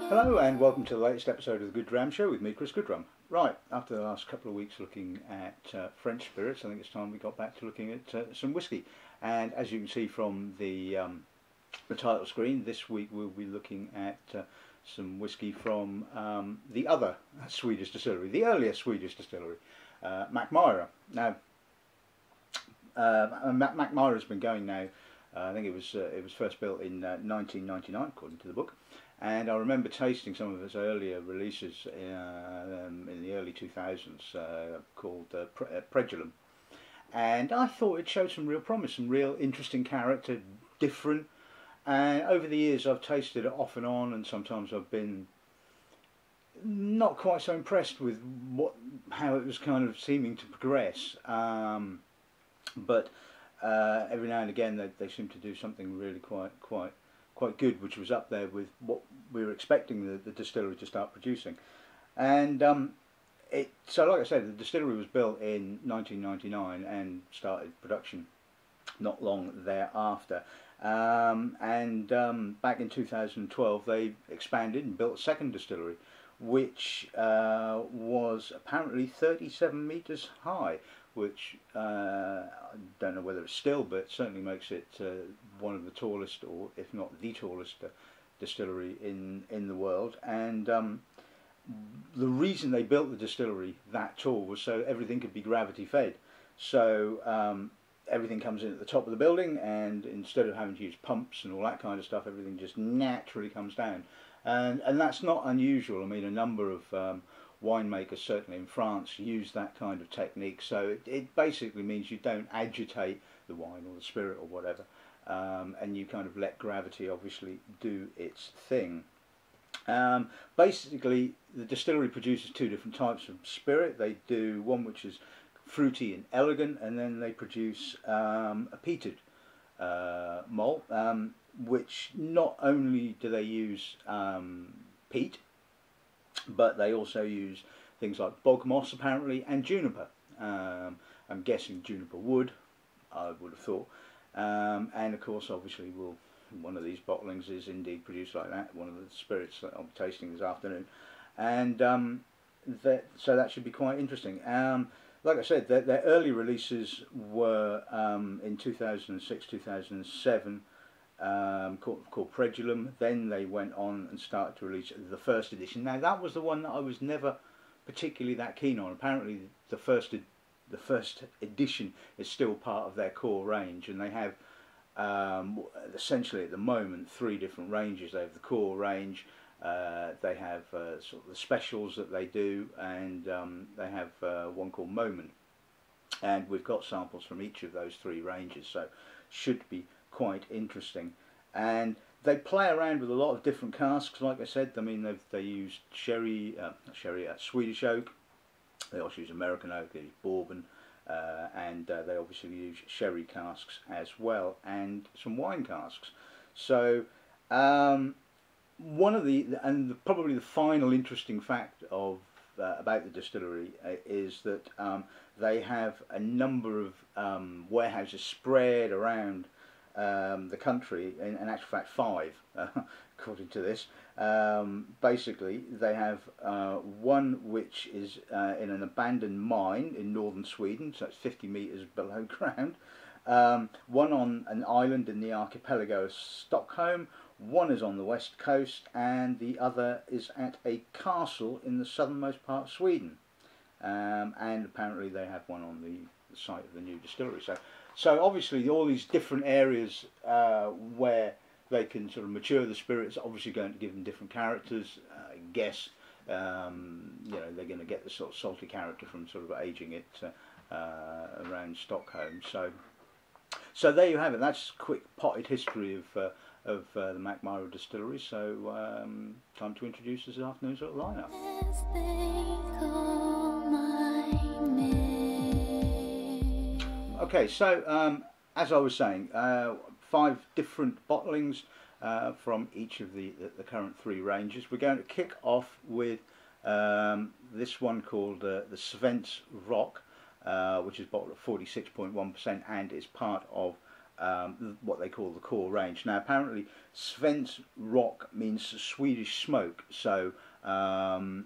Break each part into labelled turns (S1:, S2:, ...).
S1: Hello and welcome to the latest episode of the Good Dram Show with me, Chris Goodrum. Right, after the last couple of weeks looking at French spirits, I think it's time we got back to looking at some whiskey. And as you can see from the title screen, this week we'll be looking at some whiskey from the other Swedish distillery, the earlier Swedish distillery, Mackmyra. Now, Mackmyra has been going now. I think it was first built in 1999, according to the book. And I remember tasting some of its earlier releases in the early 2000s, called Predulum, and I thought it showed some real promise, some real interesting character, different. And over the years, I've tasted it off and on, and sometimes I've been not quite so impressed with how it was kind of seeming to progress. But every now and again, they seem to do something really quite good, which was up there with what we were expecting the distillery to start producing. And so like I said, the distillery was built in 1999 and started production not long thereafter. Back in 2012 they expanded and built a second distillery, which was apparently 37 metres high, which I don't know whether it's still, but certainly makes it one of the tallest, or if not the tallest, distillery in the world. And the reason they built the distillery that tall was so everything could be gravity fed. So everything comes in at the top of the building, and instead of having to use pumps and all that kind of stuff, everything just naturally comes down. And that's not unusual. I mean, a number of winemakers, certainly in France, use that kind of technique. So it basically means you don't agitate the wine or the spirit or whatever, and you kind of let gravity obviously do its thing. Basically, the distillery produces two different types of spirit. They do one which is fruity and elegant, and then they produce a peated malt, which not only do they use peat, but they also use things like bog moss apparently, and juniper. I'm guessing juniper wood, I would have thought. And of course, obviously, one of these bottlings is indeed produced like that, one of the spirits that I'll be tasting this afternoon. And so that should be quite interesting. Like I said, their early releases were in 2006, 2007, called Predulum. Then they went on and started to release the first edition. Now that was the one that I was never particularly that keen on. Apparently the first edition is still part of their core range, and they have essentially at the moment three different ranges. They have the core range, they have sort of the specials that they do, and they have one called Moment. And we've got samples from each of those three ranges, so should be quite interesting. And they play around with a lot of different casks. Like I said, I mean they use Swedish oak. They also use American oak. They use bourbon, and they obviously use sherry casks as well, and some wine casks. So one of probably the final interesting fact of about the distillery is that they have a number of warehouses spread around the country. In actual fact, 5, according to this. Basically, they have one which is in an abandoned mine in northern Sweden, so it's 50 metres below ground. One on an island in the archipelago of Stockholm. One is on the west coast, and the other is at a castle in the southernmost part of Sweden. And apparently they have one on the site of the new distillery. So obviously all these different areas where they can sort of mature the spirits, obviously going to give them different characters. I guess you know, they're going to get the sort of salty character from sort of aging it around Stockholm. So there you have it. That's a quick potted history of the Mackmyra distillery. So time to introduce this afternoon's sort of lineup. Okay, so as I was saying, 5 different bottlings from each of the current 3 ranges. We're going to kick off with this one called the Svensk Roc, which is bottled at 46.1% and is part of what they call the core range. Now apparently Svensk Roc means Swedish smoke, so and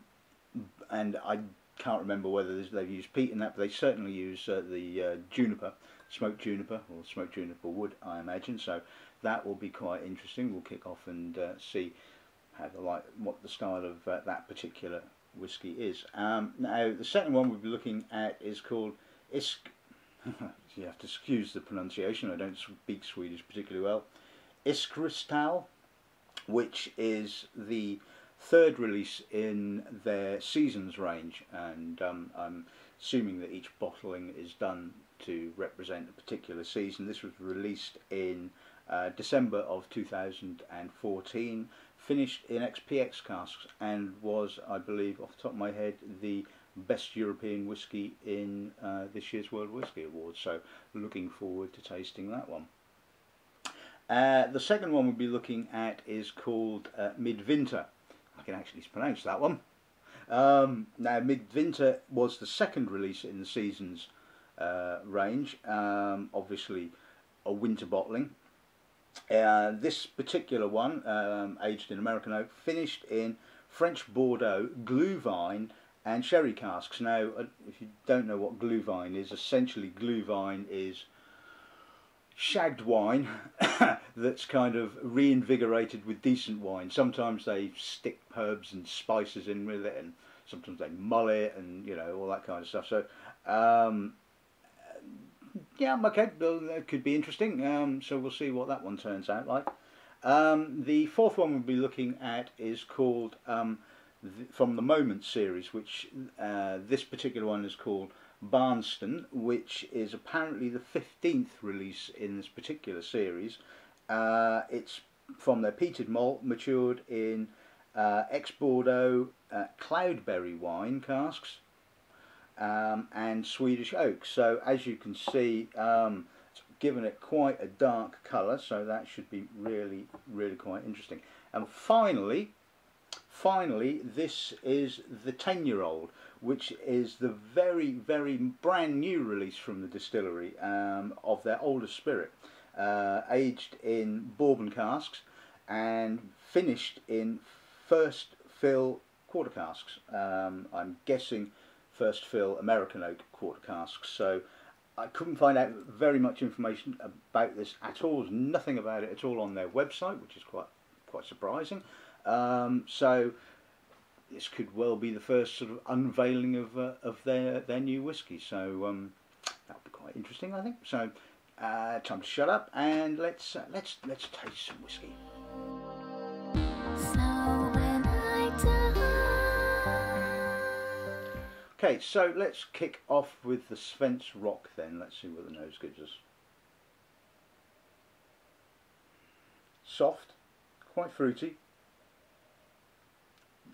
S1: I can't remember whether they've used peat in that, but they certainly use the juniper, smoked juniper, or smoked juniper wood, I imagine. So that will be quite interesting. We'll kick off and see how what the style of that particular whiskey is. Now the second one we'll be looking at is called you have to excuse the pronunciation, I don't speak Swedish particularly well. Iskristall, which is the third release in their seasons range, and I'm assuming that each bottling is done to represent a particular season. This was released in December of 2014, finished in XPX casks, and was, I believe off the top of my head, the best European whisky in this year's World Whisky Awards, so looking forward to tasting that one. The second one we'll be looking at is called Midvinter. I can actually pronounce that one. Now Midwinter was the second release in the seasons range, obviously a winter bottling. This particular one, aged in American oak, finished in French Bordeaux, Glühwein and sherry casks. Now if you don't know what Glühwein is, essentially Glühwein is shagged wine that's kind of reinvigorated with decent wine. Sometimes they stick herbs and spices in with it, and sometimes they mull it, and you know, all that kind of stuff. So yeah, okay, that could be interesting. So we'll see what that one turns out like. The fourth one we'll be looking at is called from the Moment series, which this particular one is called Barnsten, which is apparently the 15th release in this particular series. It's from their peated malt, matured in ex-Bordeaux cloudberry wine casks and Swedish oak. So as you can see, it's given it quite a dark colour, so that should be really, really quite interesting. And finally, this is the 10-year-old, which is the very, very brand new release from the distillery of their oldest spirit, aged in bourbon casks and finished in first fill quarter casks. I'm guessing first fill American oak quarter casks. So I couldn't find out very much information about this at all. There's nothing about it at all on their website, which is quite surprising. So this could well be the first sort of unveiling of their new whiskey. So that'll be quite interesting, I think. So time to shut up and let's taste some whiskey. Okay, so let's kick off with the Svensk Roc then. Let's see what the nose gives us. Soft, quite fruity.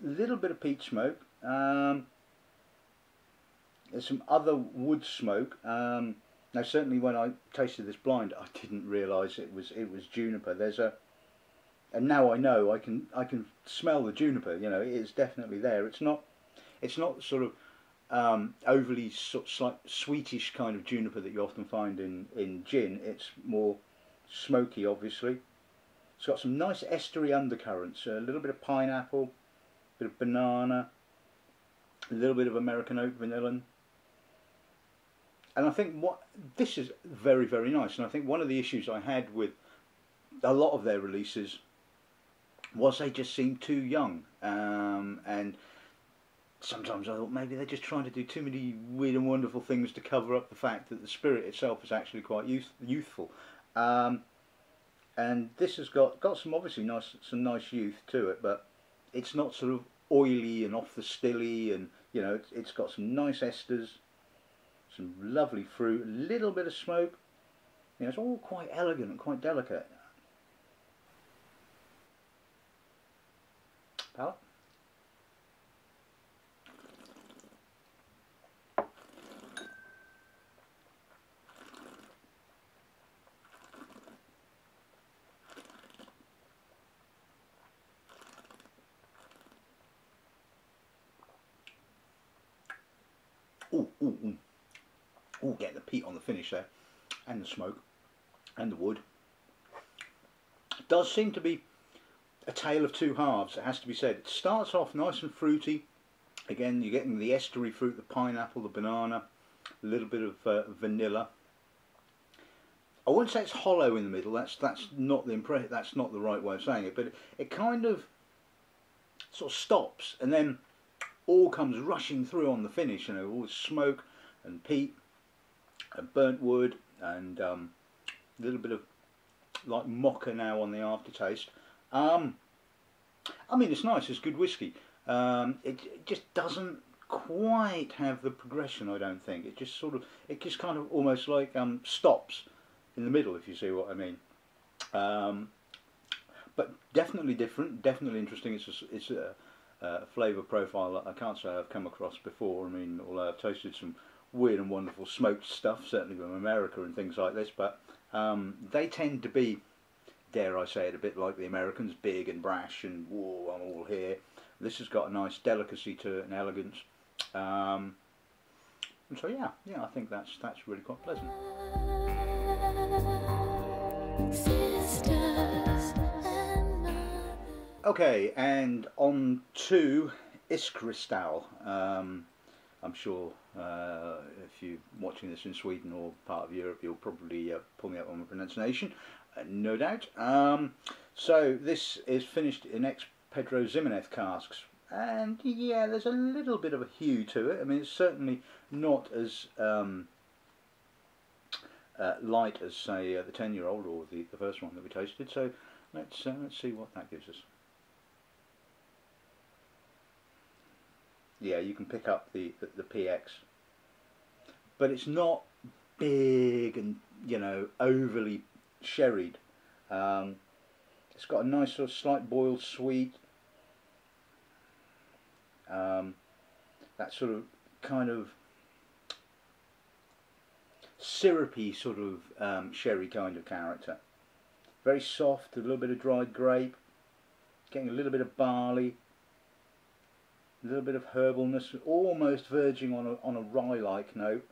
S1: A little bit of peat smoke. There's some other wood smoke. Now certainly when I tasted this blind, I didn't realise it was juniper. And now I know, I can smell the juniper. You know, it is definitely there. It's not sort of overly sweetish kind of juniper that you often find in gin. It's more smoky, obviously. It's got some nice estery undercurrents, a little bit of pineapple, a bit of banana, a little bit of American oak vanillin. And I think this is very, very nice. And I think one of the issues I had with a lot of their releases was they just seemed too young. And sometimes I thought maybe they're just trying to do too many weird and wonderful things to cover up the fact that the spirit itself is actually quite youthful. And this has got some obviously some nice youth to it, but it's not sort of oily and off the stilly, and you know, it's got some nice esters, some lovely fruit, a little bit of smoke. You know, it's all quite elegant and quite delicate. Palate? Ooh, getting the peat on the finish there, and the smoke. and the wood. It does seem to be a tale of two halves, it has to be said. It starts off nice and fruity. Again, you're getting the estery fruit, the pineapple, the banana, a little bit of vanilla. I wouldn't say it's hollow in the middle. That's not the impression. That's not the right way of saying it. But it kind of sort of stops, and then all comes rushing through on the finish. You know, all the smoke and peat and burnt wood and a little bit of like mocha now on the aftertaste. I mean, it's nice. It's good whiskey. It just doesn't quite have the progression, I don't think. It just kind of almost like stops in the middle, if you see what I mean. But definitely different, definitely interesting. It's a flavour profile that I can't say I've come across before. I mean, although I've tasted some weird and wonderful smoked stuff, certainly from America and things like this, but they tend to be, dare I say it, a bit like the Americans, big and brash and whoa, I'm all here. This has got a nice delicacy to it and elegance. And so yeah, I think that's really quite pleasant. Okay, and on to Iskristall. I'm sure if you're watching this in Sweden or part of Europe, you'll probably pull me up on my pronunciation, no doubt. So this is finished in ex-Pedro Ximenez casks, and yeah, there's a little bit of a hue to it. I mean, it's certainly not as light as, say, the 10-year-old or the first one that we tasted. So let's see what that gives us. Yeah, you can pick up the PX, but it's not big and, you know, overly sherried. It's got a nice sort of slight boiled sweet. That sort of kind of syrupy sort of sherry kind of character. Very soft, a little bit of dried grape, getting a little bit of barley, a little bit of herbalness, almost verging on a rye-like note,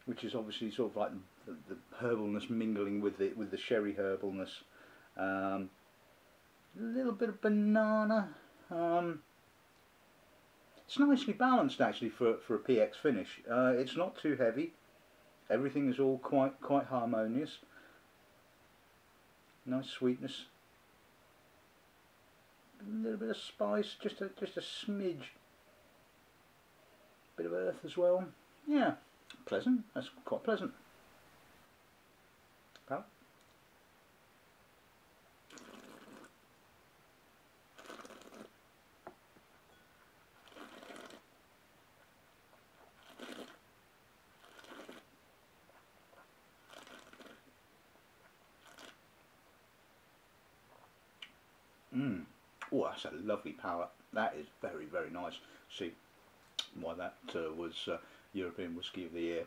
S1: which is obviously sort of like the herbalness mingling with the sherry herbalness. A little bit of banana. It's nicely balanced actually for a PX finish. It's not too heavy. Everything is all quite harmonious. Nice sweetness. A little bit of spice, just a smidge. Bit of earth as well. Yeah, pleasant. That's quite pleasant. Pal. Oh, that's a lovely palate. That is very, very nice. See why that was European Whisky of the Year.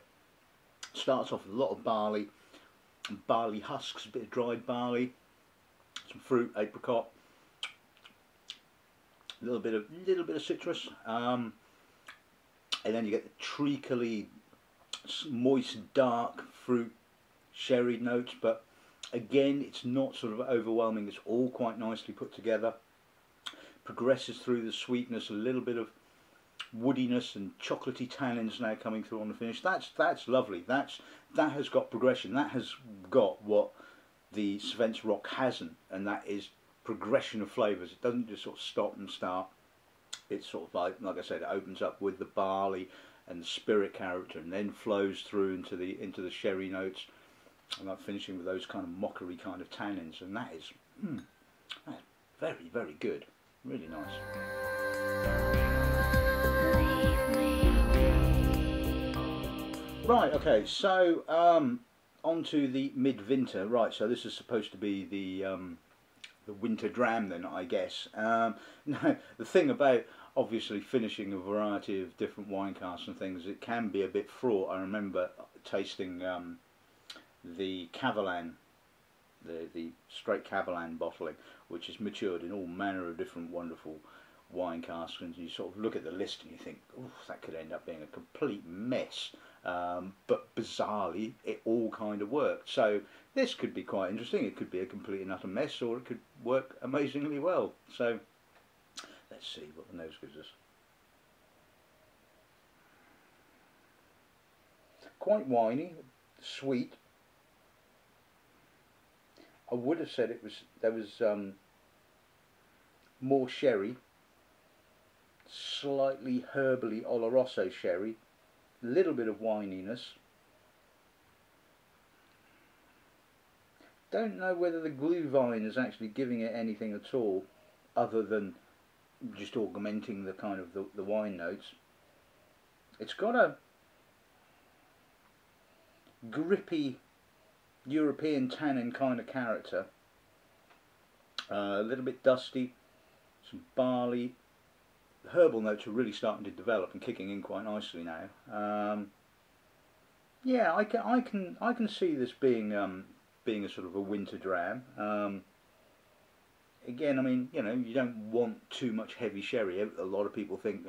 S1: Starts off with a lot of barley husks, a bit of dried barley, some fruit, apricot, a little bit of citrus, and then you get the treacly, moist, dark fruit, sherry notes. But again, it's not sort of overwhelming. It's all quite nicely put together. Progresses through the sweetness, a little bit of woodiness and chocolatey tannins now coming through on the finish. That's lovely. That has got progression. That has got what the Svensk Roc hasn't, and that is progression of flavours. It doesn't just sort of stop and start. It's sort of like I said, it opens up with the barley and the spirit character, and then flows through into the sherry notes, and like finishing with those kind of mockery kind of tannins, and that's very, very good. Really nice. Right, okay, so on to the Midwinter. Right, so this is supposed to be the winter dram then, I guess. Now, the thing about obviously finishing a variety of different wine casks and things, it can be a bit fraught. I remember tasting the Cavalan, the straight Cavalan bottling, which is matured in all manner of different wonderful wine casks, and you sort of look at the list and you think, oh, that could end up being a complete mess. but bizarrely it all kind of worked. So this could be quite interesting. It could be a complete and utter mess, or it could work amazingly well. So let's see what the nose gives us. Quite winey, sweet. I would have said there was more sherry, slightly herbally Oloroso sherry, a little bit of wininess. Don't know whether the glue vine is actually giving it anything at all, other than just augmenting the kind of the wine notes. It's got a grippy European tannin kind of character, a little bit dusty, some barley. The herbal notes are really starting to develop and kicking in quite nicely now. Yeah, I can see this being a sort of a winter dram. Again, I mean, you know, you don't want too much heavy sherry. A lot of people think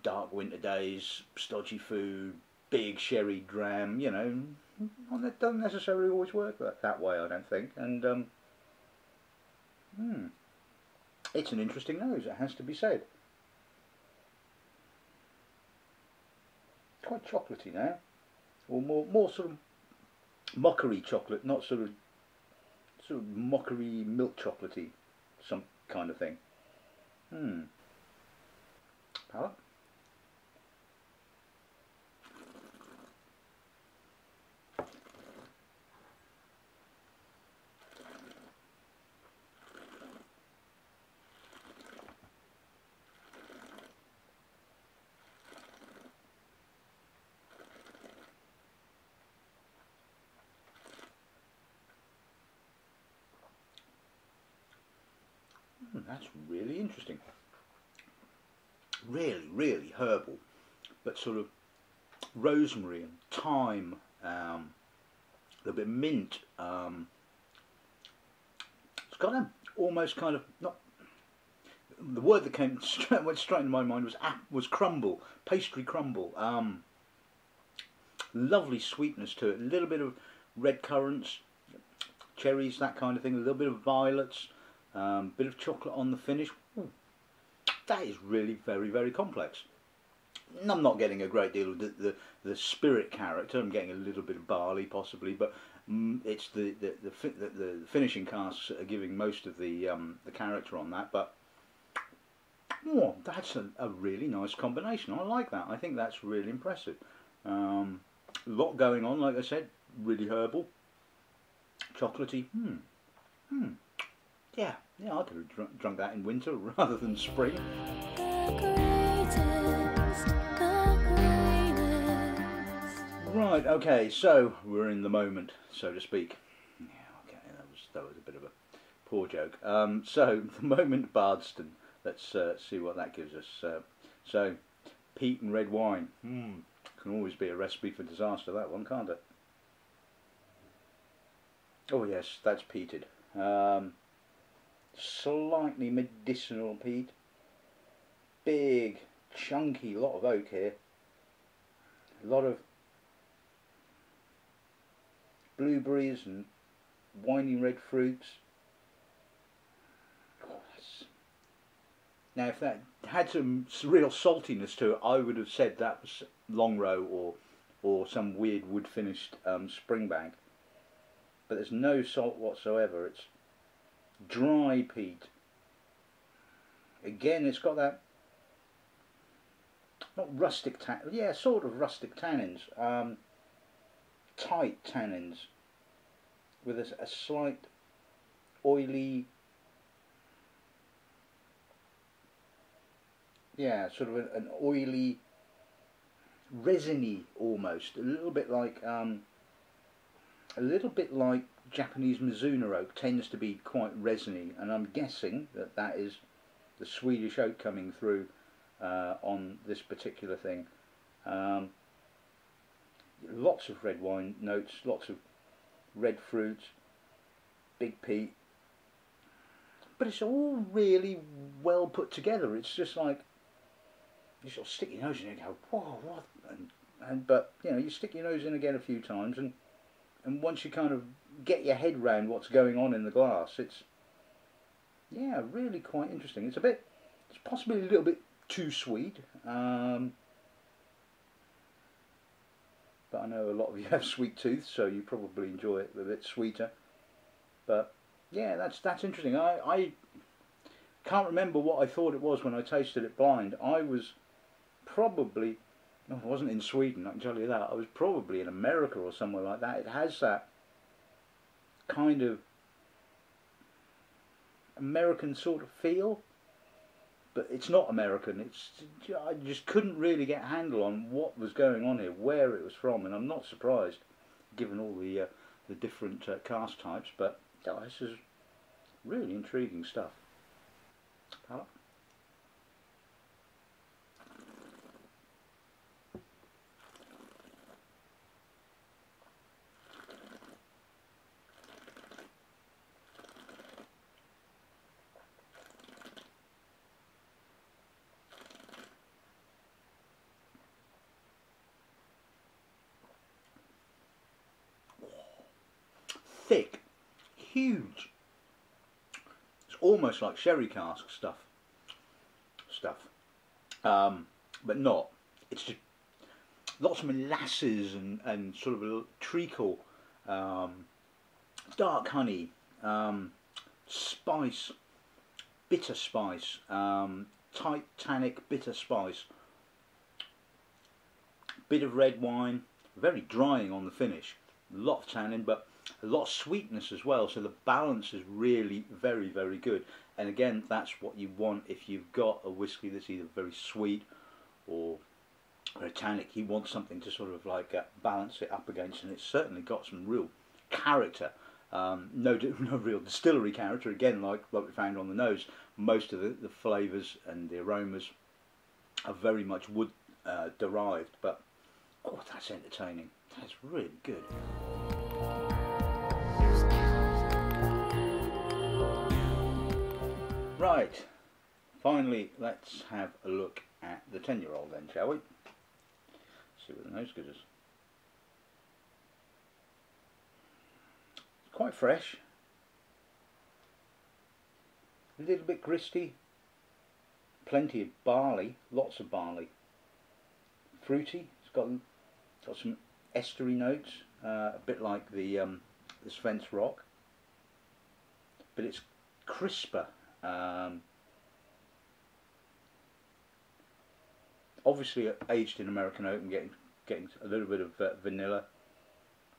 S1: dark winter days, stodgy food, big sherry dram, you know, well, that doesn't necessarily always work that way, I don't think. And it's an interesting nose, it has to be said. Quite chocolatey now, or more sort of mockery chocolate, not sort of mockery milk chocolatey, some kind of thing. Palate. That's really interesting. Really, really herbal, but sort of rosemary and thyme, a little bit of mint. It's got a almost kind of, not, the word that went straight into my mind was crumble, pastry crumble. Lovely sweetness to it. A little bit of red currants, cherries, that kind of thing. A little bit of violets. Bit of chocolate on the finish. Ooh, that is really very, very complex. I'm not getting a great deal of the spirit character. I'm getting a little bit of barley possibly, but it's the finishing casks are giving most of the character on that. But oh, that's a really nice combination. I like that. I think that's really impressive. A lot going on, like I said, really herbal, chocolatey. Yeah, I could have drunk that in winter rather than spring. Right, okay, so we're in the moment, so to speak. Yeah, okay, that was a bit of a poor joke. So the moment Barnstone. Let's see what that gives us. So peat and red wine. Can always be a recipe for disaster, that one, can't it? Oh yes, that's peated. Slightly medicinal peat, big chunky lot of oak here, a lot of blueberries and winey red fruits. Now if that had some real saltiness to it, I would have said that was Longrow or some weird wood finished Springbank, but there's no salt whatsoever. It's dry peat. Again, it's got that, not rustic yeah, sort of rustic tannins, tight tannins, with a slight oily, yeah, sort of an oily, resiny almost, a little bit like Japanese Mizuna oak tends to be quite resiny, and I'm guessing that is the Swedish oak coming through on this particular thing. Lots of red wine notes, lots of red fruits, big peat, but it's all really well put together. It's just like you sort of stick your nose in and go, whoa, what? And but you know, you stick your nose in again a few times, and once you kind of get your head round what's going on in the glass, it's, yeah, really quite interesting. It's possibly a little bit too sweet, but I know a lot of you have sweet tooth, so you probably enjoy it a bit sweeter. But yeah, that's interesting. I can't remember what I thought it was when I tasted it blind. I was probably, no, I wasn't in Sweden, I can tell you that. I was probably in America or somewhere like that. It has that kind of American sort of feel, but it's not American. I just couldn't really get a handle on what was going on here, where it was from, and I'm not surprised, given all the different cask types. But oh, this is really intriguing stuff. Hello? Thick, huge. It's almost like sherry cask stuff, but not. It's just lots of molasses and sort of a treacle, dark honey, spice, bitter spice, tight tannic bitter spice, bit of red wine, very drying on the finish, a lot of tannin, but a lot of sweetness as well, so the balance is really very, very good. And again, that's what you want if you've got a whiskey that's either very sweet or very tannic. You want something to sort of like balance it up against, and it's certainly got some real character. No real distillery character, again, like what we found on the nose. Most of the flavours and the aromas are very much wood derived, but oh, that's entertaining. That's really good. Right, finally let's have a look at the 10-year-old then, shall we? See what the nose gives us. It's quite fresh, a little bit gristy, plenty of barley, lots of barley, fruity. It's got some estery notes, a bit like the Svensk Roc, but it's crisper. Obviously aged in American oak and getting a little bit of vanilla,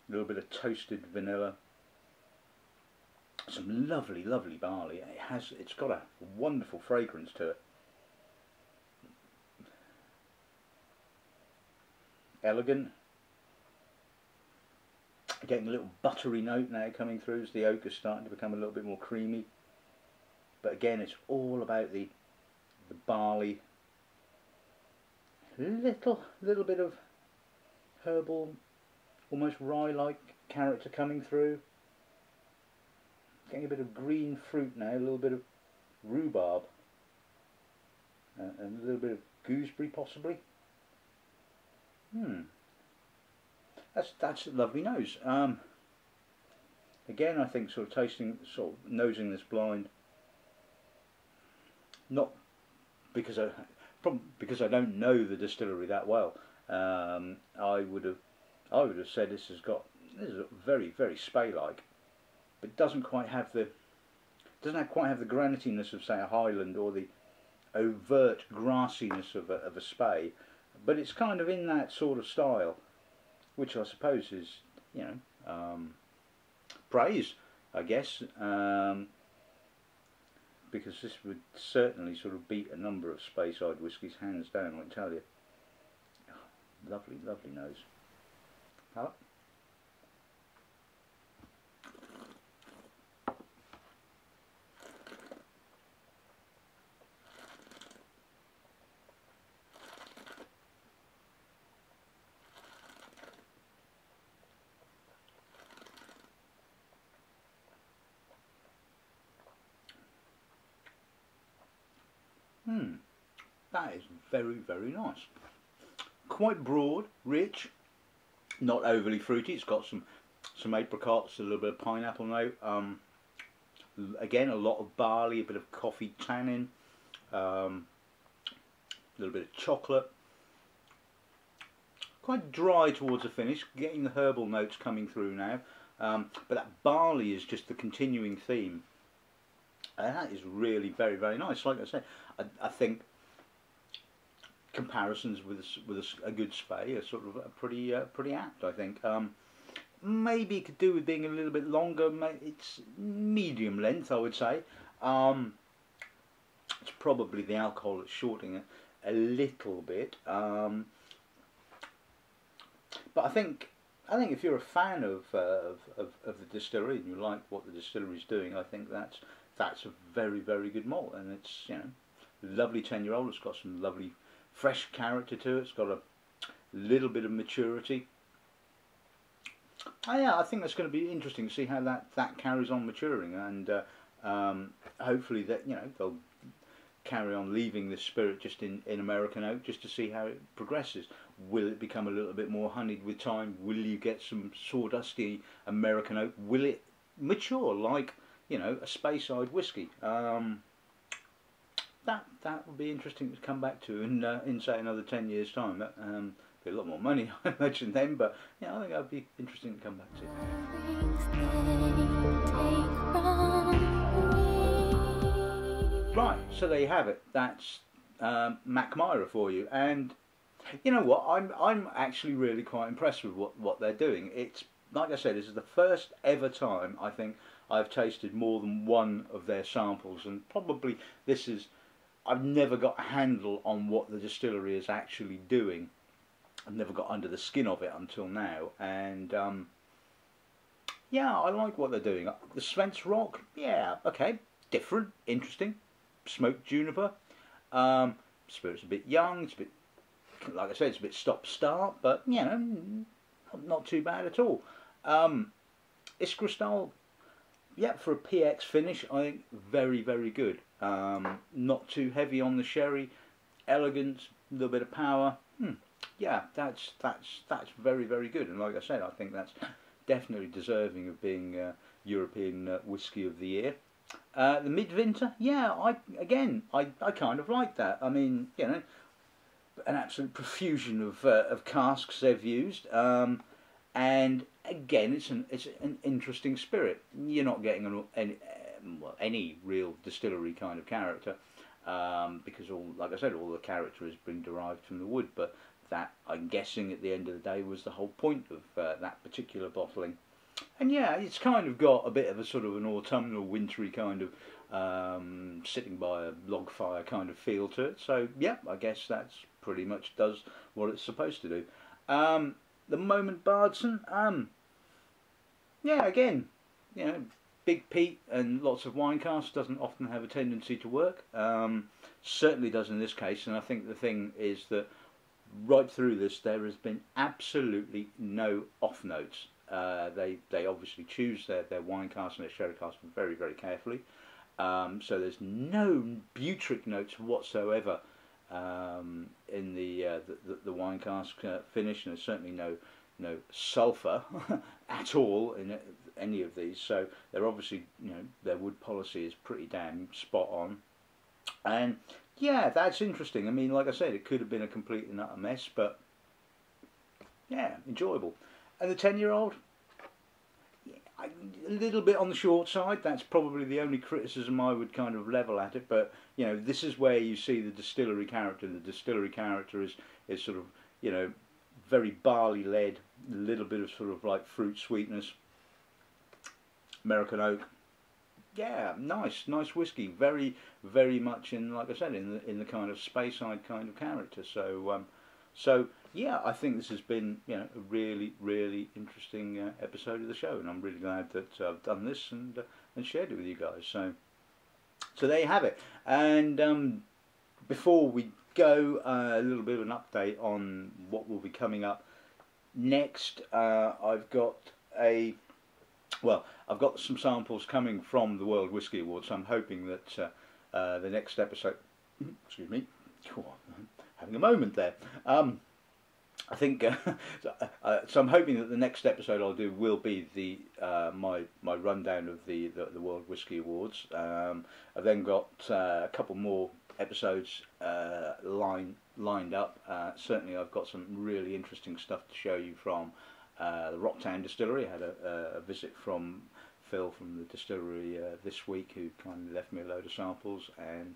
S1: a little bit of toasted vanilla, some lovely barley. It's got a wonderful fragrance to it. Elegant. Getting a little buttery note now coming through as the oak is starting to become a little bit more creamy. But again, it's all about the barley. Little bit of herbal, almost rye-like character coming through. Getting a bit of green fruit now, a little bit of rhubarb, and a little bit of gooseberry possibly. That's a lovely nose. Again, I think sort of nosing this blind. Not because I don't know the distillery that well. I would have said this is very spey-like, but doesn't quite have the granitiness of, say, a Highland, or the overt grassiness of a spey. But it's kind of in that sort of style, which I suppose is, you know, praise, I guess. Because this would certainly sort of beat a number of Speyside whiskies hands down, I can tell you. Oh, lovely nose. Hello? That is very nice. quite broad, rich, not overly fruity. It's got some apricots, a little bit of pineapple note. Again, a lot of barley, a bit of coffee tannin, a little bit of chocolate. Quite dry towards the finish, getting the herbal notes coming through now. But that barley is just the continuing theme. And that is really very, very nice. Like I said, I think comparisons with a good spey are sort of pretty apt, I think. Maybe it could do with being a little bit longer. It's medium length, I would say. It's probably the alcohol that's shortening it a little bit. But I think if you're a fan of the distillery and you like what the distillery is doing, I think that's a very, very good malt, and it's, you know, lovely 10-year-old. It's got some lovely fresh character to it. It's got a little bit of maturity. Yeah, I think that's going to be interesting to see how that carries on maturing, and hopefully that, you know, they'll carry on leaving this spirit just in American oak, just to see how it progresses. Will it become a little bit more honeyed with time? Will you get some sawdusty American oak? Will it mature like, you know, a Speyside whiskey? That would be interesting to come back to in say another 10 years' time. That be a lot more money, I imagine, then, but yeah, I think that would be interesting to come back to. Right, so there you have it. That's Mackmyra for you, and you know what? I'm actually really quite impressed with what they're doing. It's, like I said, this is the first ever time I think I've tasted more than one of their samples, and probably this is, I've never got a handle on what the distillery is actually doing. I've never got under the skin of it until now, and yeah, I like what they're doing. The Svensk Roc, yeah, okay, different, interesting. Smoked juniper. Spirit's a bit young. It's a bit, like I said, it's a bit stop-start, but you know, not too bad at all. Iskristall, yeah, for a PX finish, I think very, very good. Not too heavy on the sherry, elegant, a little bit of power. Yeah, that's very, very good. And like I said, I think that's definitely deserving of being European Whiskey of the Year. The Midwinter, yeah, I kind of like that. I mean, you know, an absolute profusion of casks they've used, and again, it's an interesting spirit. You're not getting any real distillery kind of character, because like I said, all the character has been derived from the wood. But that, I'm guessing, at the end of the day, was the whole point of that particular bottling. And yeah, it's kind of got a bit of a sort of an autumnal, wintry kind of sitting by a log fire kind of feel to it. So yeah, I guess that's pretty much does what it's supposed to do. The moment Barnstone, yeah, again, you know, big peat and lots of wine casks doesn't often have a tendency to work. Certainly does in this case, and I think the thing is that right through this there has been absolutely no off notes. They obviously choose their wine casks and their sherry casks very, very carefully. So there's no butyric notes whatsoever in the wine cask finish, and there's certainly no sulphur at all in any of these. So they're obviously, you know, their wood policy is pretty damn spot on. And yeah, that's interesting. I mean, like I said, it could have been a complete and utter mess, but yeah, enjoyable. And the 10-year-old, yeah, a little bit on the short side. That's probably the only criticism I would kind of level at it. But you know, this is where you see the distillery character. The distillery character is sort of, you know, very barley led, a little bit of sort of like fruit sweetness, American oak. Yeah, nice whiskey. Very, very much in, like I said, in the kind of Speyside kind of character. So yeah, I think this has been, you know, a really, really interesting episode of the show, and I'm really glad that I've done this and shared it with you guys. So there you have it. And before we go, a little bit of an update on what will be coming up next. I've got some samples coming from the World Whisky Awards, so I'm hoping that the next episode, excuse me, having a moment there. I think so. I'm hoping that the next episode I'll do will be the my rundown of the World Whisky Awards. I've then got a couple more episodes lined up. Certainly, I've got some really interesting stuff to show you from the Rocktown Distillery. I had a visit from Phil from the distillery this week, who kindly left me a load of samples, and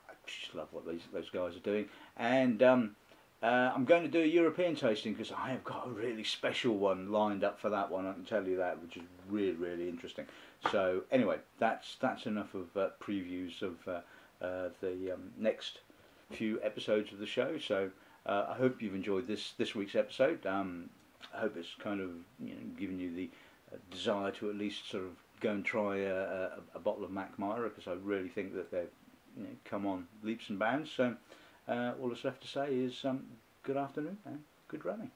S1: I just love what those guys are doing. And I'm going to do a European tasting, because I have got a really special one lined up for that one, I can tell you that, which is really interesting. So anyway, that's enough of previews of the next few episodes of the show. So I hope you've enjoyed this week's episode. I hope it's kind of, given you the desire to at least sort of go and try a bottle of Mackmyra, because I really think that they've come on leaps and bounds. So all that's left to say is good afternoon and good running.